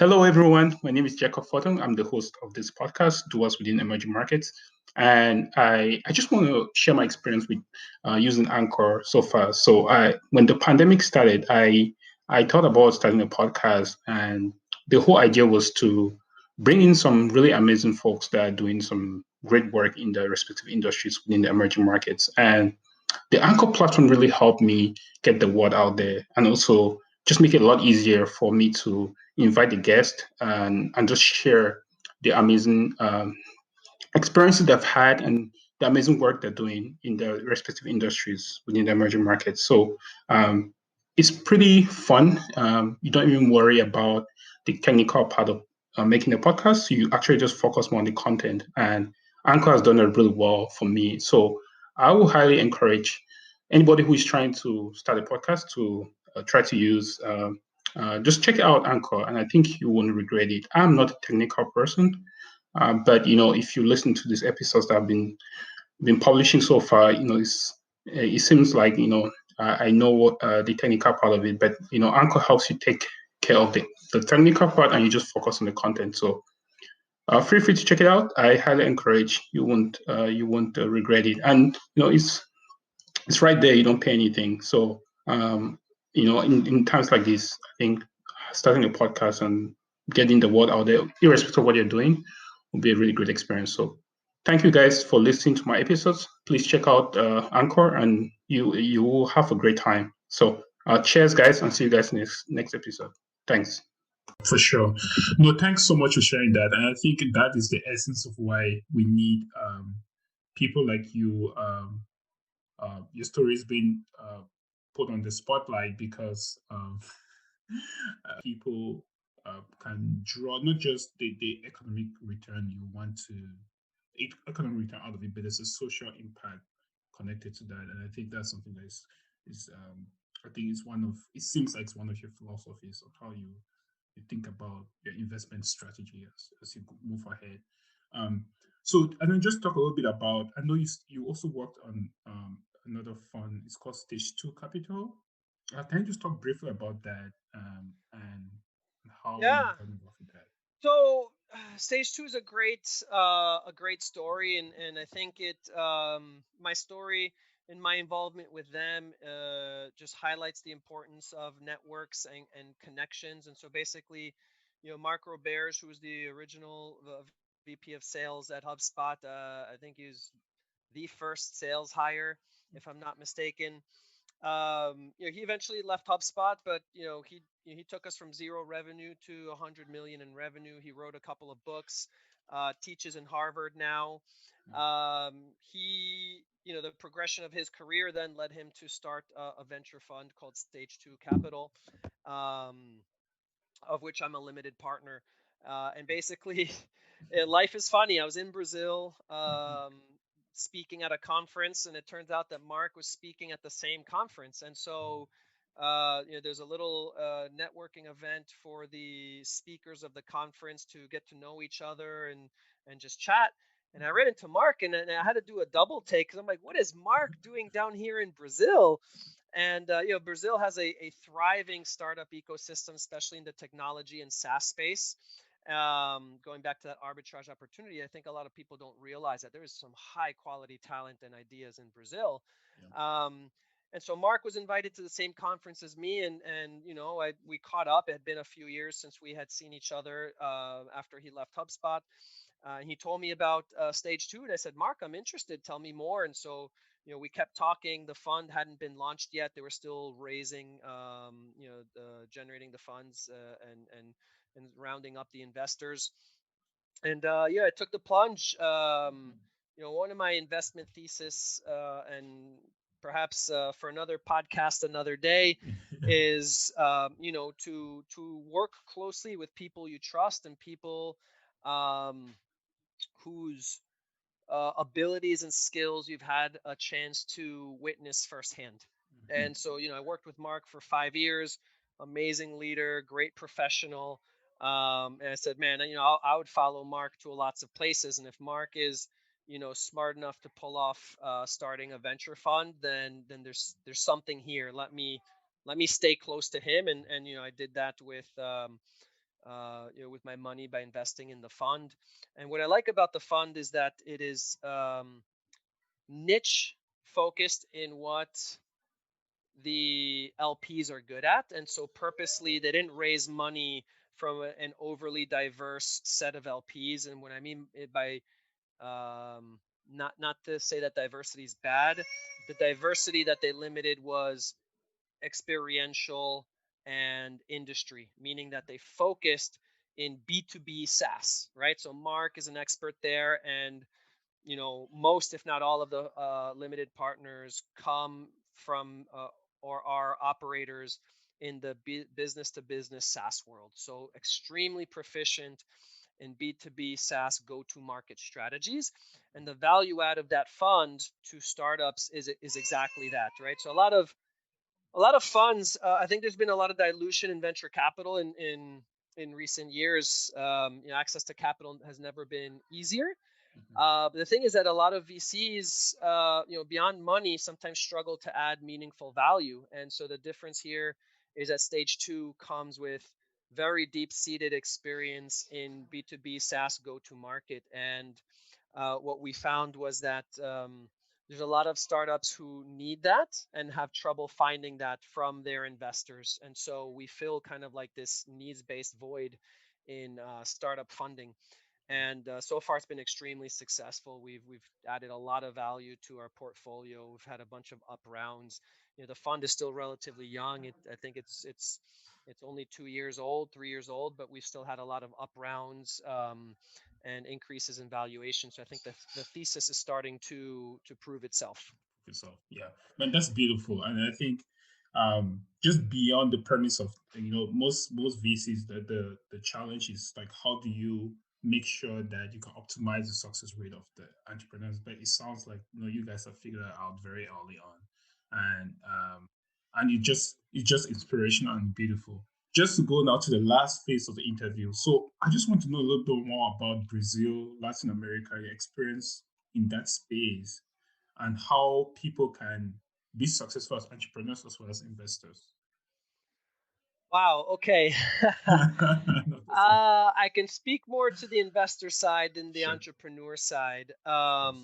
Hello, everyone. My name is Jacob Fortum. I'm the host of this podcast, Doers Within Emerging Markets. And I just want to share my experience with using Anchor so far. When the pandemic started, I thought about starting a podcast, and the whole idea was to bring in some really amazing folks that are doing some great work in their respective industries within the emerging markets. And the Anchor platform really helped me get the word out there and also just make it a lot easier for me to invite the guest and just share the amazing experiences they've had and the amazing work they're doing in their respective industries within the emerging markets. So it's pretty fun. You don't even worry about the technical part of making a podcast. You actually just focus more on the content. And Anchor has done it really well for me. So I will highly encourage anybody who is trying to start a podcast to try to use. Just check out Anchor, and I think you won't regret it. I'm not a technical person, but if you listen to these episodes that I've been publishing so far, it seems like I know what the technical part of it, but Anchor helps you take care of the technical part, and you just focus on the content. So feel free to check it out. I highly encourage. You won't regret it, and it's right there. You don't pay anything. So in times like this, I think starting a podcast and getting the word out there, irrespective of what you're doing, will be a really great experience. So thank you guys for listening to my episodes. Please check out Anchor, and you will have a great time. So cheers, guys, and see you guys next episode. Thanks. For sure. No, thanks so much for sharing that. And I think that is the essence of why we need people like you. Your story is being put on the spotlight because people can draw not just the economic return you want to economic return out of it, but there's a social impact connected to that. And I think that's something that is I think it's it seems like it's one of your philosophies of how you think about your investment strategy as you move ahead. So and then just talk a little bit about. I know you also worked on another fund. It's called Stage Two Capital. Can you just talk briefly about that and how you Yeah. got involved with that? So stage two is a great story, and I think my story and my involvement with them just highlights the importance of networks and connections. And so basically, Mark Roberge, who was the original VP of sales at HubSpot, I think he was the first sales hire, if I'm not mistaken. He eventually left HubSpot, but he took us from zero revenue to 100 million in revenue. He wrote a couple of books, teaches in Harvard now. The progression of his career then led him to start a venture fund called Stage Two Capital, um, of which I'm a limited partner. And basically, life is funny. I was in Brazil speaking at a conference, and it turns out that Mark was speaking at the same conference. And so, there's a little networking event for the speakers of the conference to get to know each other and just chat. And I ran into Mark, and I had to do a double take because I'm like, what is Mark doing down here in Brazil? And Brazil has a thriving startup ecosystem, especially in the technology and SaaS space. Going back to that arbitrage opportunity, I think a lot of people don't realize that there is some high quality talent and ideas in Brazil. Yeah. And so Mark was invited to the same conference as me, and we caught up. It had been a few years since we had seen each other after he left HubSpot. He told me about Stage Two, and I said, Mark, I'm interested. Tell me more. And so we kept talking. The fund hadn't been launched yet. They were still raising, generating the funds and rounding up the investors. And I took the plunge. One of my investment thesis, and perhaps for another podcast another day, is to work closely with people you trust and people whose abilities and skills you've had a chance to witness firsthand. And so, I worked with Mark for 5 years, amazing leader, great professional. And I said, man, I would follow Mark to lots of places. And if Mark is, smart enough to pull off starting a venture fund, then there's something here. Let me stay close to him. And I did that with with my money by investing in the fund. And what I like about the fund is that it is niche focused in what the LPs are good at. And so purposely, they didn't raise money from an overly diverse set of LPs. And what I mean by not to say that diversity is bad, the diversity that they limited was experiential and industry, meaning that they focused in B2B SaaS, right? So Mark is an expert there, and most, if not all, of the limited partners come from or are operators in the business to business SaaS world. So extremely proficient in B2B SaaS go to market strategies. And the value add of that fund to startups is exactly that, right? So a lot of funds. I think there's been a lot of dilution in venture capital in recent years. Access to capital has never been easier. But the thing is that a lot of VCs, beyond money, sometimes struggle to add meaningful value. And so the difference here is that stage two comes with very deep-seated experience in B2B SaaS go-to-market. And what we found was that there's a lot of startups who need that and have trouble finding that from their investors. And so we feel kind of like this needs-based void in startup funding. And so far, it's been extremely successful. We've added a lot of value to our portfolio. We've had a bunch of up rounds. The fund is still relatively young. I think it's only 2 years old, 3 years old, but we've still had a lot of up rounds and increases in valuation. So I think the thesis is starting to prove itself. Yourself. Yeah, man, that's beautiful. And I think just beyond the premise of most VCs, the challenge is like, how do you make sure that you can optimize the success rate of the entrepreneurs? But it sounds like you guys have figured that out very early on, and it's just inspirational and beautiful. Just to go now to the last phase of the interview. So I just want to know a little bit more about Brazil, Latin America, your experience in that space, and how people can be successful as entrepreneurs as well as investors. Wow. Okay. No, that's it. I can speak more to the investor side than the Sure. entrepreneur side. Yes.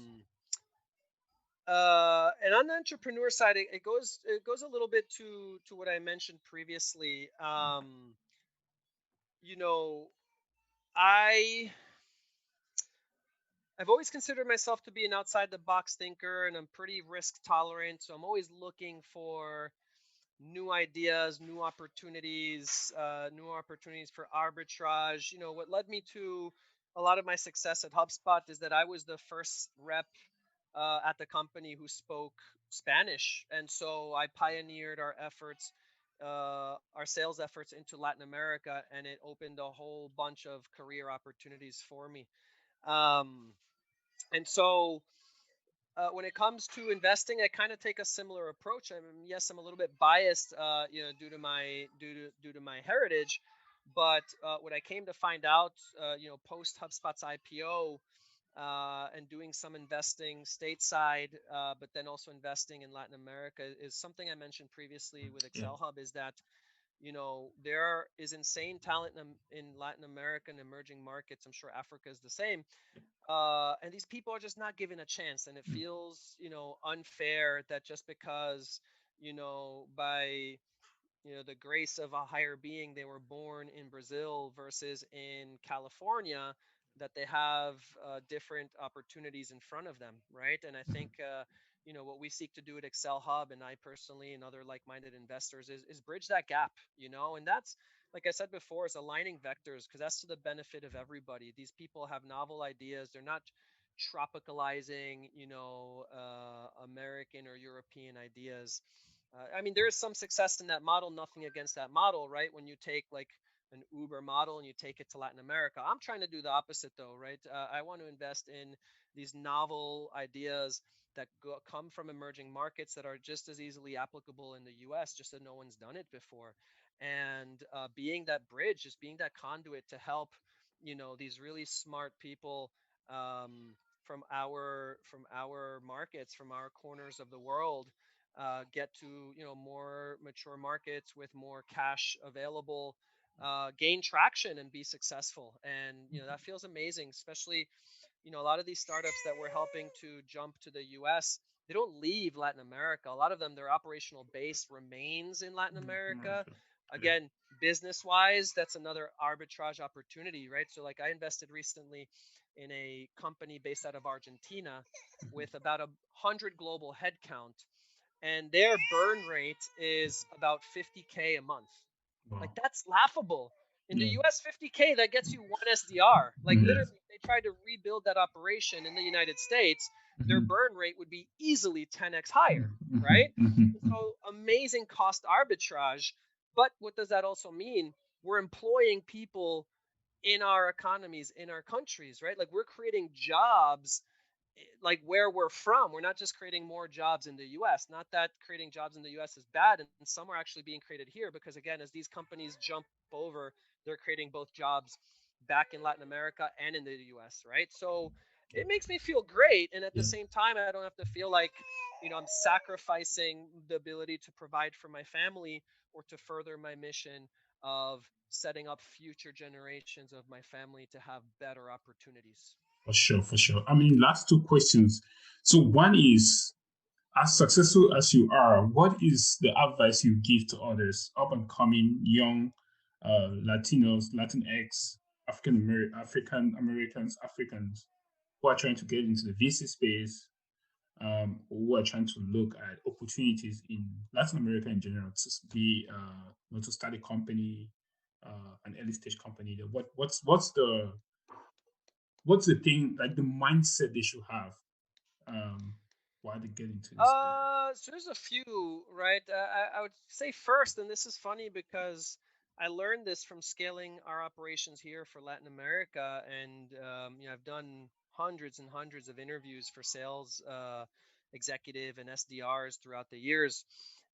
And on the entrepreneur side, it goes a little bit to what I mentioned previously. You know, I I've always considered myself to be an outside the box thinker, and I'm pretty risk tolerant. So I'm always looking for new opportunities for arbitrage. What led me to a lot of my success at HubSpot is that I was the first rep at the company who spoke Spanish, and so I pioneered our sales efforts into Latin America, and it opened a whole bunch of career opportunities for me. Um, and so when it comes to investing, I kind of take a similar approach. Yes, I'm a little bit biased, due to my heritage, but what I came to find out, post HubSpot's IPO, and doing some investing stateside, but then also investing in Latin America, is something I mentioned previously with Yeah. Excel Hub. Is that there is insane talent in Latin America and emerging markets. I'm sure Africa is the same, and these people are just not given a chance, and it Mm. feels unfair that just because by the grace of a higher being, they were born in Brazil versus in California, that they have different opportunities in front of them, right? And I think what we seek to do at Excel Hub, and I personally and other like-minded investors, is bridge that gap, and that's, like I said before, is aligning vectors, because that's to the benefit of everybody. These people have novel ideas. They're not tropicalizing American or European ideas. I mean, there is some success in that model, nothing against that model, right? When you take like an Uber model and you take it to Latin America. I'm trying to do the opposite though, right? I want to invest in these novel ideas that come from emerging markets that are just as easily applicable in the US, just that no one's done it before. And being that bridge, just being that conduit to help, these really smart people from our markets, from our corners of the world, get to more mature markets with more cash available, gain traction and be successful. And that feels amazing, especially a lot of these startups that we're helping to jump to the US, they don't leave Latin America. A lot of them, their operational base remains in Latin America. America. Yeah. Again, business wise, that's another arbitrage opportunity, right? So, like, I invested recently in a company based out of Argentina with about 100 global headcount, and their burn rate is about 50K a month. Like, Wow. that's laughable. In the Yeah. US, 50K, that gets you one SDR. Like, Yes. literally, if they tried to rebuild that operation in the United States, their Mm-hmm. burn rate would be easily 10x higher, Mm-hmm. right? And Mm-hmm. so, amazing cost arbitrage. But what does that also mean? We're employing people in our economies, in our countries, right? Like, we're creating jobs like where we're from. We're not just creating more jobs in the US. Not that creating jobs in the US is bad, and some are actually being created here because, again, as these companies jump over, they're creating both jobs back in Latin America and in the US, right? So it makes me feel great. And at the Yeah. same time, I don't have to feel like, I'm sacrificing the ability to provide for my family or to further my mission of setting up future generations of my family to have better opportunities. For sure, for sure. I mean, last two questions. So one is, as successful as you are, what is the advice you give to others, up and coming young Latinos, Latinx, African Americans, Africans who are trying to get into the VC space, who are trying to look at opportunities in Latin America in general to be, to start a company, an early stage company? What's the thing, like the mindset they should have, um, while they get into this space? So there's a few, right? I would say first, and this is funny because I learned this from scaling our operations here for Latin America, and I've done hundreds and hundreds of interviews for sales executive and SDRs throughout the years.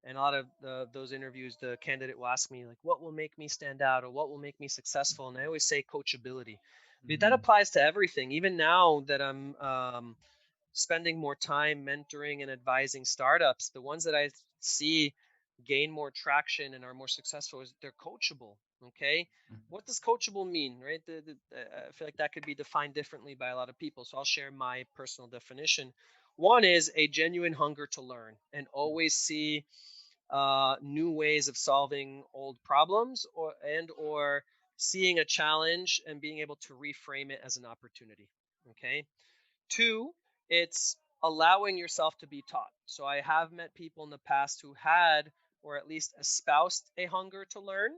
And a lot of those interviews, the candidate will ask me, like, what will make me stand out or what will make me successful? And I always say coachability. That Mm-hmm. applies to everything. Even now that I'm spending more time mentoring and advising startups, the ones that I see gain more traction and are more successful is they're coachable. Okay. What does coachable mean, right? I feel like that could be defined differently by a lot of people. So I'll share my personal definition. One is a genuine hunger to learn and always see new ways of solving old problems, or seeing a challenge and being able to reframe it as an opportunity. Okay. Two, it's allowing yourself to be taught. So I have met people in the past who had, or at least espoused, a hunger to learn,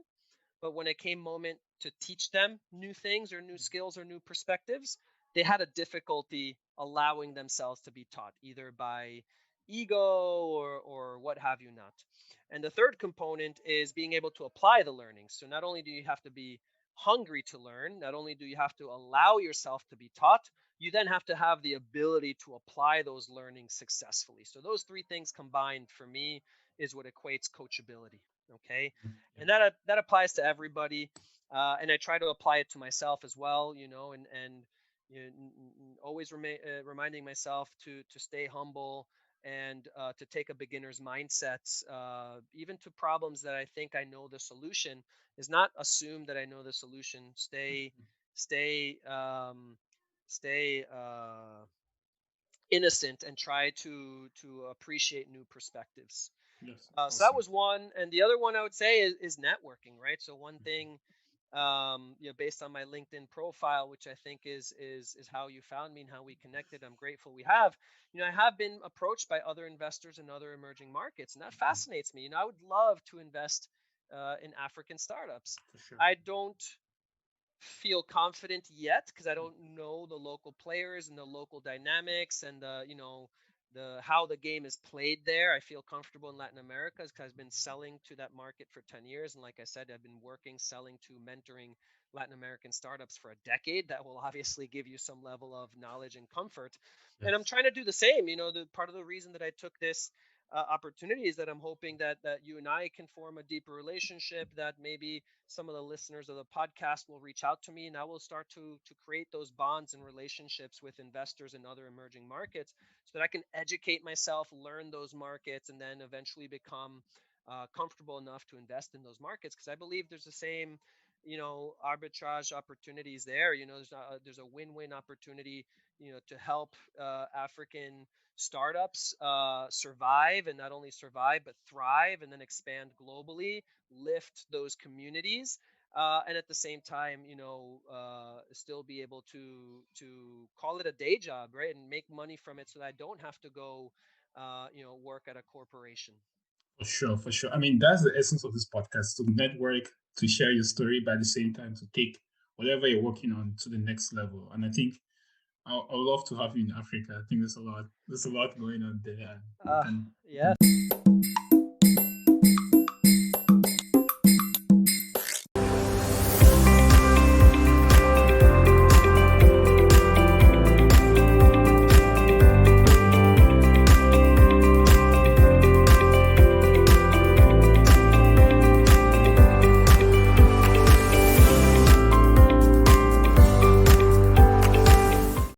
but when it came moment to teach them new things or new skills or new perspectives, they had a difficulty allowing themselves to be taught, either by ego or what have you not. And the third component is being able to apply the learning. So not only do you have to be hungry to learn, not only do you have to allow yourself to be taught, you then have to have the ability to apply those learnings successfully. So those three things combined for me is what equates coachability. Okay. Yeah. And that applies to everybody, and I try to apply it to myself as well, and always reminding myself to stay humble and to take a beginner's mindset, even to problems that I think I know the solution, is not assume that I know the solution. Stay stay innocent and try to appreciate new perspectives. Yes. So that Awesome. was one, and the other one I would say is networking, right? So one thing, based on my LinkedIn profile, which I think is how you found me and how we connected. I'm grateful we have. I have been approached by other investors in other emerging markets, and that fascinates me. I would love to invest in African startups. For sure. I don't feel confident yet because I don't know the local players and the local dynamics and the how the game is played there. I feel comfortable in Latin America because I've been selling to that market for 10 years, and like I said, I've been working, selling to, mentoring Latin American startups for a decade. That will obviously give you some level of knowledge and comfort. And I'm Yes. trying to do the same. The part of the reason that I took this opportunity is that I'm hoping that you and I can form a deeper relationship, that maybe some of the listeners of the podcast will reach out to me, and I will start to create those bonds and relationships with investors in other emerging markets so that I can educate myself, learn those markets, and then eventually become comfortable enough to invest in those markets, because I believe there's the same arbitrage opportunities there. There's a win-win opportunity, to help African startups survive, and not only survive but thrive, and then expand globally, lift those communities, and at the same time, still be able to call it a day job, right, and make money from it, so that I don't have to go, work at a corporation. For sure, for sure. I mean, that's the essence of this podcast: to network, to share your story, but at the same time, to take whatever you're working on to the next level. And I think I would love to have you in Africa. I think there's a lot going on there. And we Uh, can yes.